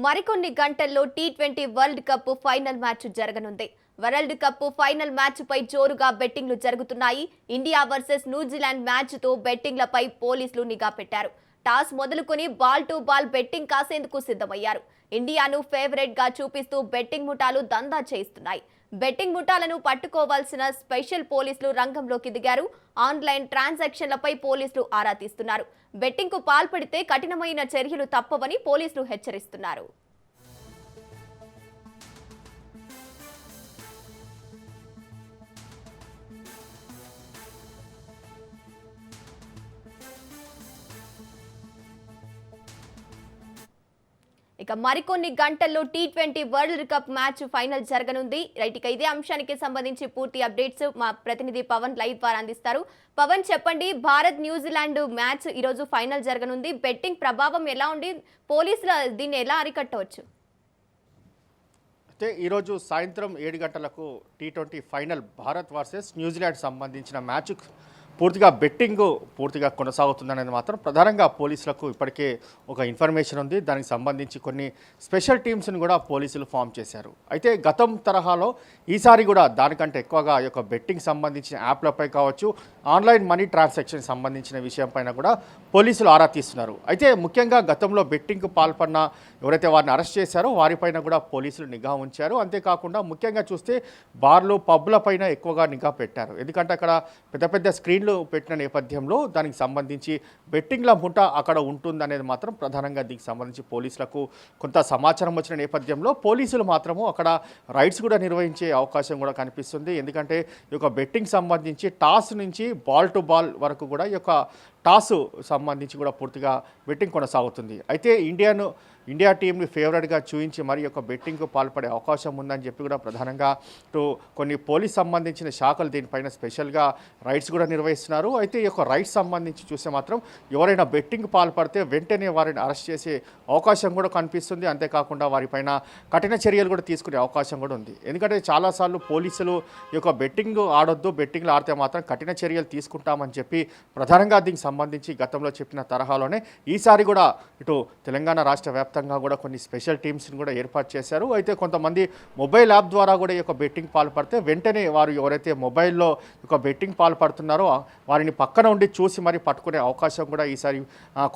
మరికొన్ని గంటల్లో T20 world cup final match జరగనుంది. వరల్డ్ కప్ ఫైనల్ మ్యాచ్ పై జోరుగా బెట్టింగ్లు జరుగుతున్నాయి. ఇండియా వర్సెస్ న్యూజిలాండ్ మ్యాచ్ తో బెట్టింగ్లపై పోలీసులు నిఘా పెట్టారు. టాస్ మొదలుకొని బాల్ టు బాల్ బెట్టింగ్ కాసేందుకు సిద్ధమయ్యారు. ఇండియాను ఫేవరెట్ గా చూపిస్తూ బెట్టింగ్ ముఠాలు దందా చేయిస్తున్నాయి. బెట్టింగ్ ముఠాలను పట్టుకోవాల్సిన స్పెషల్ పోలీసులు రంగంలోకి దిగారు. ఆన్లైన్ ట్రాన్సాక్షన్లపై పోలీసులు ఆరా తీస్తున్నారు. బెట్టింగ్ కు పాల్పడితే కఠినమైన చర్యలు తప్పవని పోలీసులు హెచ్చరిస్తున్నారు. ఇక మరికొన్ని గంటల్లో T20 world cup match final జరగనుంది. రైట్, ఇక ఇదే అంశానికి సంబంధించి పూర్తి అప్డేట్స్ మా ప్రతినిధి పవన్ లైవ్ ద్వారా అందిస్తారు. పవన్, చెప్పండి, భారత్ న్యూజిలాండ్ మ్యాచ్ ఈరోజు ఫైనల్ జరగనుంది. బెట్టింగ్ ప్రభావం ఎలా ఉండి పోలీసులు దీన్ని ఎలా అరికట్టవచ్చు? అయితే ఈరోజు సాయంత్రం 7 గంటలకు T20 final Bharat versus New Zealand సంబంధించిన మ్యాచ్ పూర్తిగా బెట్టింగ్ పూర్తిగా కొనసాగుతుందనేది మాత్రం ప్రధానంగా పోలీసులకు ఇప్పటికే ఒక ఇన్ఫర్మేషన్ ఉంది. దానికి సంబంధించి కొన్ని స్పెషల్ టీమ్స్ని కూడా పోలీసులు ఫామ్ చేశారు. అయితే గతం తరహాలో ఈసారి కూడా దానికంటే ఎక్కువగా ఈ యొక్క బెట్టింగ్ సంబంధించిన యాప్లపై కావచ్చు, ఆన్లైన్ మనీ ట్రాన్సాక్షన్ సంబంధించిన విషయంపైన కూడా పోలీసులు ఆరా తీస్తున్నారు. అయితే ముఖ్యంగా గతంలో బెట్టింగ్కు పాల్పడిన ఎవరైతే వారిని అరెస్ట్ చేశారో వారిపైన కూడా పోలీసులు నిఘా ఉంచారు. అంతేకాకుండా ముఖ్యంగా చూస్తే బార్లు, పబ్ల పైన ఎక్కువగా నిఘా పెట్టారు. ఎందుకంటే అక్కడ పెద్ద పెద్ద స్క్రీన్లు పెట్టిన నేపథ్యంలో దానికి సంబంధించి బెట్టింగ్ల ముఠ అక్కడ ఉంటుందనేది మాత్రం ప్రధానంగా దీనికి సంబంధించి పోలీసులకు కొంత సమాచారం వచ్చిన నేపథ్యంలో పోలీసులు మాత్రము అక్కడ రైడ్స్ కూడా నిర్వహించే అవకాశం కూడా కనిపిస్తుంది. ఎందుకంటే ఈ యొక్క బెట్టింగ్ సంబంధించి టాస్ నుంచి బాల్ టు బాల్ వరకు కూడా ఈ యొక్క టాస్ సంబంధించి కూడా పూర్తిగా బెట్టింగ్ కొనసాగుతుంది. అయితే ఇండియా టీంని ఫేవరెట్గా చూపించి మరి యొక్క బెట్టింగ్కు పాల్పడే అవకాశం ఉందని చెప్పి కూడా ప్రధానంగా కొన్ని పోలీస్ సంబంధించిన శాఖలు దీనిపైన స్పెషల్గా రైడ్స్ కూడా నిర్వహిస్తున్నారు. అయితే ఈ యొక్క రైడ్స్ సంబంధించి చూస్తే మాత్రం ఎవరైనా బెట్టింగ్ పాల్పడితే వెంటనే వారిని అరెస్ట్ చేసే అవకాశం కూడా కనిపిస్తుంది. అంతేకాకుండా వారిపైన కఠిన చర్యలు కూడా తీసుకునే అవకాశం కూడా ఉంది. ఎందుకంటే చాలాసార్లు పోలీసులు ఈ యొక్క బెట్టింగ్ ఆడొద్దు, బెట్టింగ్లు ఆడితే మాత్రం కఠిన చర్యలు తీసుకుంటామని చెప్పి ప్రధానంగా దీనికి సంబంధించి గతంలో చెప్పిన తరహాలోనే ఈసారి కూడా ఇటు తెలంగాణ రాష్ట్ర వ్యాప్తంగా కూడా కొన్ని స్పెషల్ టీమ్స్ని కూడా ఏర్పాటు చేశారు. అయితే కొంతమంది మొబైల్ యాప్ ద్వారా కూడా ఈ యొక్క బెట్టింగ్ పాల్పడితే వెంటనే వారు ఎవరైతే మొబైల్లో ఒక బెట్టింగ్ పాల్పడుతున్నారో వారిని పక్కన ఉండి చూసి మరి పట్టుకునే అవకాశం కూడా ఈసారి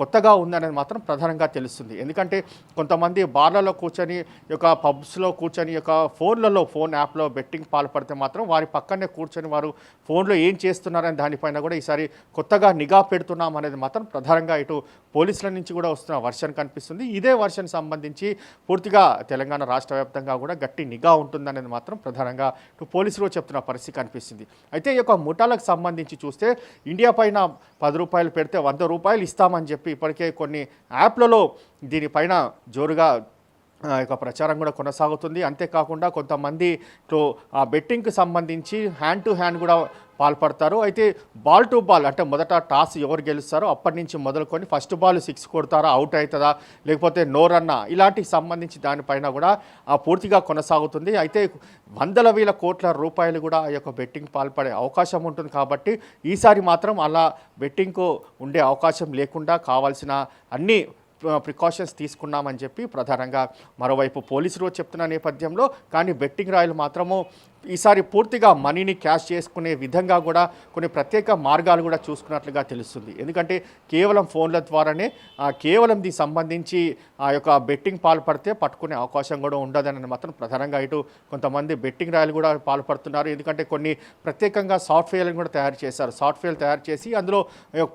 కొత్తగా ఉందనేది మాత్రం ప్రధానంగా తెలుస్తుంది. ఎందుకంటే కొంతమంది బార్లలో కూర్చొని ఈ యొక్క పబ్స్లో కూర్చొని ఈ యొక్క ఫోన్ యాప్లో బెట్టింగ్ పాల్పడితే మాత్రం వారి పక్కనే కూర్చొని వారు ఫోన్లో ఏం చేస్తున్నారని దానిపైన కూడా ఈసారి కొత్తగా నిఘా పెడుతున్నాం అనేది మాత్రం ప్రధానంగా ఇటు పోలీసుల నుంచి కూడా వస్తున్న వర్షన్ కనిపిస్తుంది. ఇదే వర్షన్ సంబంధించి పూర్తిగా తెలంగాణ రాష్ట్ర వ్యాప్తంగా కూడా గట్టి నిఘా ఉంటుందనేది మాత్రం ప్రధానంగా ఇటు పోలీసులు చెప్తున్న పరిస్థితి కనిపిస్తుంది. అయితే ఈ యొక్క ముఠాలకు సంబంధించి చూస్తే ఇండియా పైన 10 రూపాయలు పెడితే 100 రూపాయలు ఇస్తామని చెప్పి ఇప్పటికే కొన్ని యాప్లలో దీనిపైన జోరుగా యొక్క ప్రచారం కూడా కొనసాగుతుంది. అంతేకాకుండా కొంతమంది ఆ బెట్టింగ్కి సంబంధించి హ్యాండ్ టు హ్యాండ్ కూడా పాల్పడతారు. అయితే బాల్ టు బాల్ అంటే మొదట టాస్ ఎవరు గెలుస్తారో అప్పటి నుంచి మొదలుకొని ఫస్ట్ బాల్ 6 కొడతారా, అవుట్ అవుతుందా, లేకపోతే నో రన్నా, ఇలాంటికి సంబంధించి దానిపైన కూడా పూర్తిగా కొనసాగుతుంది. అయితే వందల వేల కోట్ల రూపాయలు కూడా ఆ యొక్క బెట్టింగ్ పాల్పడే అవకాశం ఉంటుంది. కాబట్టి ఈసారి మాత్రం అలా బెట్టింగ్కు ఉండే అవకాశం లేకుండా కావాల్సిన అన్ని ప్రికాషన్స్ తీసుకున్నామని చెప్పి ప్రధానంగా మరోవైపు పోలీసులు చెప్తున్న నేపథ్యంలో కానీ బెట్టింగ్ రాయలు మాత్రము ఈసారి పూర్తిగా మనీని క్యాష్ చేసుకునే విధంగా కూడా కొన్ని ప్రత్యేక మార్గాలు కూడా చూసుకున్నట్లుగా తెలుస్తుంది. ఎందుకంటే కేవలం ఫోన్ల ద్వారానే కేవలం దీనికి సంబంధించి ఆ యొక్క బెట్టింగ్ పాల్పడితే పట్టుకునే అవకాశం కూడా ఉండదని మాత్రం ప్రధానంగా ఇటు కొంతమంది బెట్టింగ్ రాయలు కూడా పాల్పడుతున్నారు. ఎందుకంటే కొన్ని ప్రత్యేకంగా సాఫ్ట్వేర్లను కూడా తయారు చేశారు. సాఫ్ట్వేర్ తయారు చేసి అందులో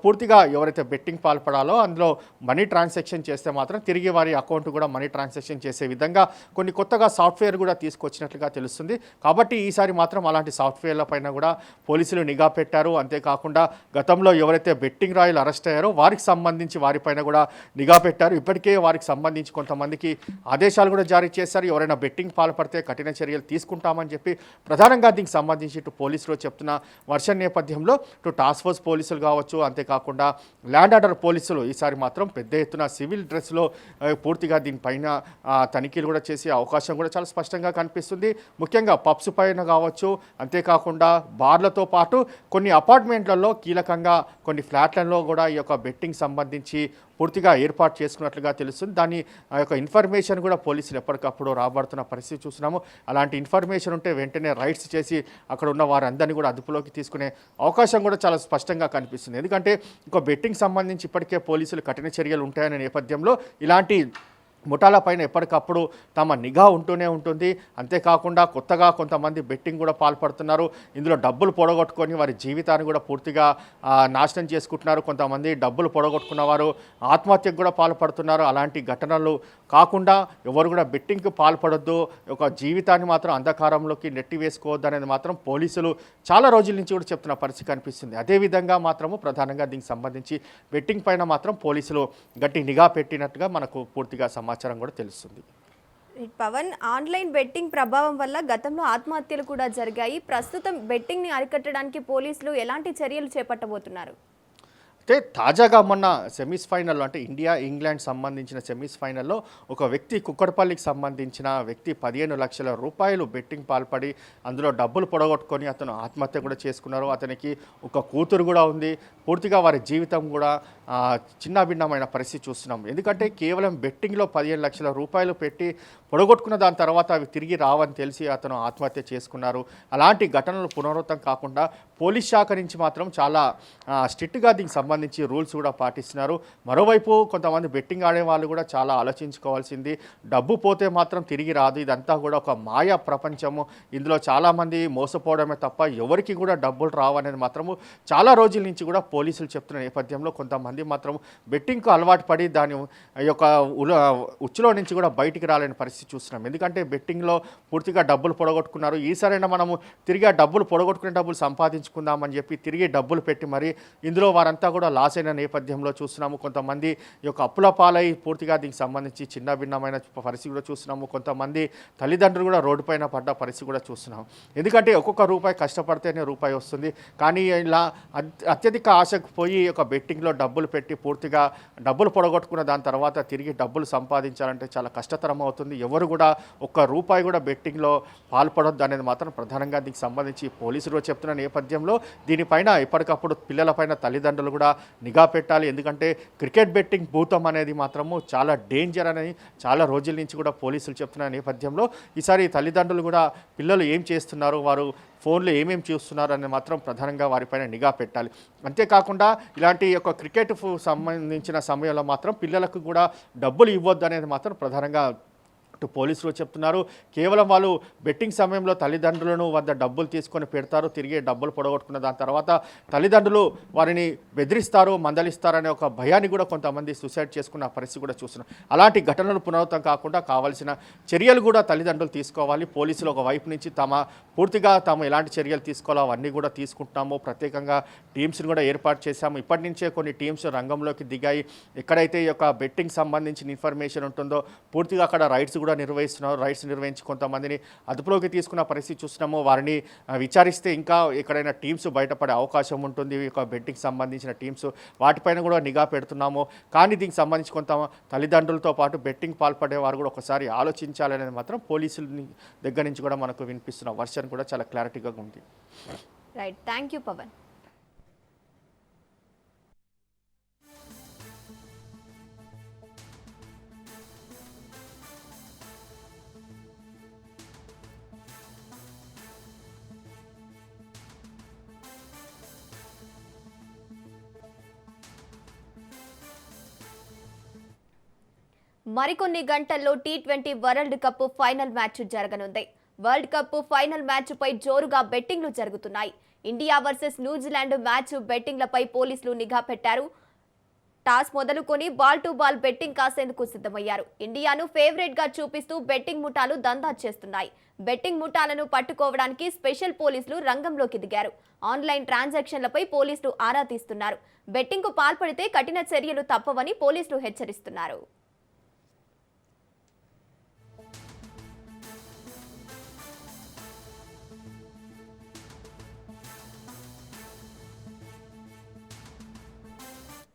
పూర్తిగా ఎవరైతే బెట్టింగ్ పాల్పడాలో అందులో మనీ ట్రాన్సాక్షన్ చేస్తే మాత్రం తిరిగి వారి అకౌంట్ కూడా మనీ ట్రాన్సాక్షన్ చేసే విధంగా కొన్ని కొత్తగా సాఫ్ట్వేర్ కూడా తీసుకొచ్చినట్లుగా తెలుస్తుంది. కాబట్టి ఈసారి మాత్రం అలాంటి సాఫ్ట్వేర్ల పైన కూడా పోలీసులు నిఘా పెట్టారు. అంతేకాకుండా గతంలో ఎవరైతే బెట్టింగ్ రాయలు అరెస్ట్ అయ్యారో వారికి సంబంధించి వారిపైన కూడా నిఘా పెట్టారు. ఇప్పటికే వారికి సంబంధించి కొంతమందికి ఆదేశాలు కూడా జారీ చేశారు. ఎవరైనా బెట్టింగ్ పాల్పడితే కఠిన చర్యలు తీసుకుంటామని చెప్పి ప్రధానంగా దీనికి సంబంధించి ఇటు పోలీసులు చెప్తున్న వర్షన్ నేపథ్యంలో ఇటు టాస్క్ ఫోర్స్ పోలీసులు కావచ్చు, అంతేకాకుండా ల్యాండ్ ఆర్డర్ పోలీసులు ఈసారి మాత్రం పెద్ద ఎత్తున సివిల్ డ్రెస్లో పూర్తిగా దీనిపైన తనిఖీలు కూడా చేసే అవకాశం కూడా చాలా స్పష్టంగా కనిపిస్తుంది. ముఖ్యంగా పబ్స్ పైన కావచ్చు, అంతేకాకుండా బార్లతో పాటు కొన్ని అపార్ట్మెంట్లలో కీలకంగా కొన్ని ఫ్లాట్లలో కూడా ఈ యొక్క బెట్టింగ్ సంబంధించి పూర్తిగా ఏర్పాటు చేసుకున్నట్లుగా తెలుస్తుంది. దాని ఆ యొక్క ఇన్ఫర్మేషన్ కూడా పోలీసులు ఎప్పటికప్పుడు రాబడుతున్న పరిస్థితి చూస్తున్నాము. అలాంటి ఇన్ఫర్మేషన్ ఉంటే వెంటనే రైడ్స్ చేసి అక్కడ ఉన్న వారందరినీ కూడా అదుపులోకి తీసుకునే అవకాశం కూడా చాలా స్పష్టంగా కనిపిస్తుంది. ఎందుకంటే ఇంకో బెట్టింగ్ సంబంధించి ఇప్పటికే పోలీసులు కఠిన చర్యలు ఉంటాయనే నేపథ్యంలో ఇలాంటి ముఠాల పైన ఎప్పటికప్పుడు తమ నిఘా ఉంటూనే ఉంటుంది. అంతేకాకుండా కొత్తగా కొంతమంది బెట్టింగ్ కూడా పాల్పడుతున్నారు. ఇందులో డబ్బులు పొడగొట్టుకొని వారి జీవితాన్ని కూడా పూర్తిగా నాశనం చేసుకుంటున్నారు. కొంతమంది డబ్బులు పొడగొట్టుకున్న వారు ఆత్మహత్యకు కూడా పాల్పడుతున్నారు. అలాంటి ఘటనలు కాకుండా ఎవరు కూడా బెట్టింగ్కి పాల్పడొద్దు, ఒక జీవితాన్ని మాత్రం అంధకారంలోకి నెట్టి వేసుకోవద్దు అనేది మాత్రం పోలీసులు చాలా రోజుల నుంచి కూడా చెప్తున్న పరిస్థితి కనిపిస్తుంది. అదేవిధంగా మాత్రము ప్రధానంగా దీనికి సంబంధించి బెట్టింగ్ పైన మాత్రం పోలీసులు గట్టి నిఘా పెట్టినట్టుగా మనకు పూర్తిగా సమాచారం కూడా తెలుస్తుంది. పవన్, ఆన్లైన్ బెట్టింగ్ ప్రభావం వల్ల గతంలో ఆత్మహత్యలు కూడా జరిగాయి. ప్రస్తుతం బెట్టింగ్ ని అరికట్టడానికి పోలీసులు ఎలాంటి చర్యలు చేపట్టబోతున్నారు? అయితే తాజాగా మొన్న సెమీస్ ఫైనల్లో అంటే ఇండియా ఇంగ్లాండ్ సంబంధించిన సెమీస్ ఫైనల్లో ఒక వ్యక్తి కుక్కడపల్లికి సంబంధించిన వ్యక్తి 15 లక్షల రూపాయలు బెట్టింగ్ పాల్పడి అందులో డబ్బులు పొడగొట్టుకొని అతను ఆత్మహత్య కూడా చేసుకున్నారు. అతనికి ఒక కూతురు కూడా ఉంది. పూర్తిగా వారి జీవితం కూడా చిన్నభిన్నమైన పరిస్థితి చూస్తున్నాం. ఎందుకంటే కేవలం బెట్టింగ్లో 15 లక్షల రూపాయలు పెట్టి పొడగొట్టుకున్న దాని తర్వాత అవి తిరిగి రావని తెలిసి అతను ఆత్మహత్య చేసుకున్నారు. అలాంటి ఘటనలు పునరావృతం కాకుండా పోలీస్ శాఖ నుంచి మాత్రం చాలా స్ట్రిక్ట్గా దీనికి సంబంధించి రూల్స్ కూడా పాటిస్తున్నారు. మరోవైపు కొంతమంది బెట్టింగ్ ఆడే వాళ్ళు కూడా చాలా ఆలోచించుకోవాల్సింది. డబ్బు పోతే మాత్రం తిరిగి రాదు. ఇదంతా కూడా ఒక మాయా ప్రపంచము. ఇందులో చాలామంది మోసపోవడమే తప్ప ఎవరికి కూడా డబ్బులు రావనేది మాత్రము చాలా రోజుల నుంచి కూడా పోలీసులు చెప్తున్న నేపథ్యంలో కొంతమంది మాత్రం బెట్టింగ్కు అలవాటు పడి దాని యొక్క ఉచ్చులో నుంచి కూడా బయటికి రాలేని పరిస్థితి చూస్తున్నాం. ఎందుకంటే బెట్టింగ్లో పూర్తిగా డబ్బులు పొడగొట్టుకున్నారు. ఈసారైనా మనము తిరిగి ఆ డబ్బులు పొడగొట్టుకునే డబ్బులు సంపాదించుకుందామని చెప్పి తిరిగి డబ్బులు పెట్టి మరి ఇందులో వారంతా కూడా లాస్ అయిన నేపథ్యంలో చూస్తున్నాము. కొంతమంది ఈ యొక్క అప్పుల పాలై పూర్తిగా దీనికి సంబంధించి చిన్న భిన్నమైన పరిస్థితి కూడా చూస్తున్నాము. కొంతమంది తల్లిదండ్రులు కూడా రోడ్డు పైన పడ్డ పరిస్థితి కూడా చూస్తున్నాము. ఎందుకంటే ఒక్కొక్క రూపాయి కష్టపడితేనే రూపాయి వస్తుంది. కానీ ఇలా అత్యధిక ఆశకు పోయి ఒక బెట్టింగ్లో డబ్బులు పెట్టి పూర్తిగా డబ్బులు పొడగొట్టుకున్న దాని తర్వాత తిరిగి డబ్బులు సంపాదించాలంటే చాలా కష్టతరం అవుతుంది. ఎవరు కూడా ఒక్క రూపాయి కూడా బెట్టింగ్లో పాల్పడొద్దు అనేది మాత్రం ప్రధానంగా దీనికి సంబంధించి పోలీసులు చెప్తున్న నేపథ్యంలో దీనిపైన ఎప్పటికప్పుడు పిల్లలపైన తల్లిదండ్రులు కూడా నిఘా పెట్టాలి. ఎందుకంటే క్రికెట్ బెట్టింగ్ భూతం అనేది మాత్రము చాలా డేంజర్ అని చాలా రోజుల నుంచి కూడా పోలీసులు చెప్తున్న నేపథ్యంలో ఈసారి తల్లిదండ్రులు కూడా పిల్లలు ఏం చేస్తున్నారు, వారు ఫోన్లో ఏమేమి చూస్తున్నారు అనేది మాత్రం ప్రధానంగా వారిపైన నిఘా పెట్టాలి. అంతేకాకుండా ఇలాంటి యొక్క క్రికెట్ సంబంధించిన సమయంలో మాత్రం పిల్లలకు కూడా డబ్బులు ఇవ్వద్దు అనేది మాత్రం ప్రధానంగా పోలీసులు చెప్తున్నారు. కేవలం వాళ్ళు బెట్టింగ్ సమయంలో తల్లిదండ్రులను వద్ద డబ్బులు తీసుకొని పెడతారు, తిరిగి డబ్బులు పొడగొట్టుకున్న దాని తర్వాత తల్లిదండ్రులు వారిని బెదిరిస్తారు, మందలిస్తారనే ఒక భయాన్ని కూడా కొంతమంది సూసైడ్ చేసుకున్న పరిస్థితి కూడా చూస్తున్నాం. అలాంటి ఘటనలు పునరావృతం కాకుండా కావాల్సిన చర్యలు కూడా తల్లిదండ్రులు తీసుకోవాలి. పోలీసులు ఒక వైపు నుంచి పూర్తిగా తాము ఎలాంటి చర్యలు తీసుకోవాలో అవన్నీ కూడా తీసుకుంటున్నాము. ప్రత్యేకంగా టీమ్స్ని కూడా ఏర్పాటు చేశాము. ఇప్పటి నుంచే కొన్ని టీమ్స్ రంగంలోకి దిగాయి. ఎక్కడైతే ఈ యొక్క బెట్టింగ్ సంబంధించిన ఇన్ఫర్మేషన్ ఉంటుందో పూర్తిగా అక్కడ రైడ్స్ కూడా నిర్వహిస్తున్నారు. రైట్స్ నిర్వహించి కొంతమందిని అదుపులోకి తీసుకున్న పరిస్థితి చూస్తున్నాము. వారిని విచారిస్తే ఇంకా ఎక్కడైనా టీమ్స్ బయటపడే అవకాశం ఉంటుంది. ఒక బెట్టింగ్ సంబంధించిన టీమ్స్ వాటిపైన కూడా నిఘా పెడుతున్నాము. కానీ దీనికి సంబంధించి కొంత తల్లిదండ్రులతో పాటు బెట్టింగ్ పాల్పడే వారు కూడా ఒకసారి ఆలోచించాలనేది మాత్రం పోలీసుల దగ్గర నుంచి కూడా మనకు వినిపిస్తున్న వర్షన్ కూడా చాలా క్లారిటీగా ఉంది. Right, thank you Pawan. మరికొన్ని గంటల్లో T20 world cup final match జరగనుంది. వరల్డ్ కప్ ఫైనల్ మ్యాచ్ పై జోరుగా బెట్టింగ్లు జరుగుతున్నాయి. ఇండియా వర్సెస్ న్యూజిలాండ్ మ్యాచ్ బెట్టింగ్లపై పోలీసులు నిఘా పెట్టారు. టాస్ మొదలుకొని బాల్ టు బాల్ బెట్టింగ్ కాసేందుకు సిద్ధమయ్యారు. ఇండియాను ఫేవరెట్ గా చూపిస్తూ బెట్టింగ్ ముఠాలు దందా చేస్తున్నాయి. బెట్టింగ్ ముఠాలను పట్టుకోవడానికి స్పెషల్ పోలీసులు రంగంలోకి దిగారు. ఆన్లైన్ ట్రాన్సాక్షన్లపై పోలీసులు ఆరా తీస్తున్నారు. బెట్టింగ్ కు పాల్పడితే కఠిన చర్యలు తప్పవని పోలీసులు హెచ్చరిస్తున్నారు.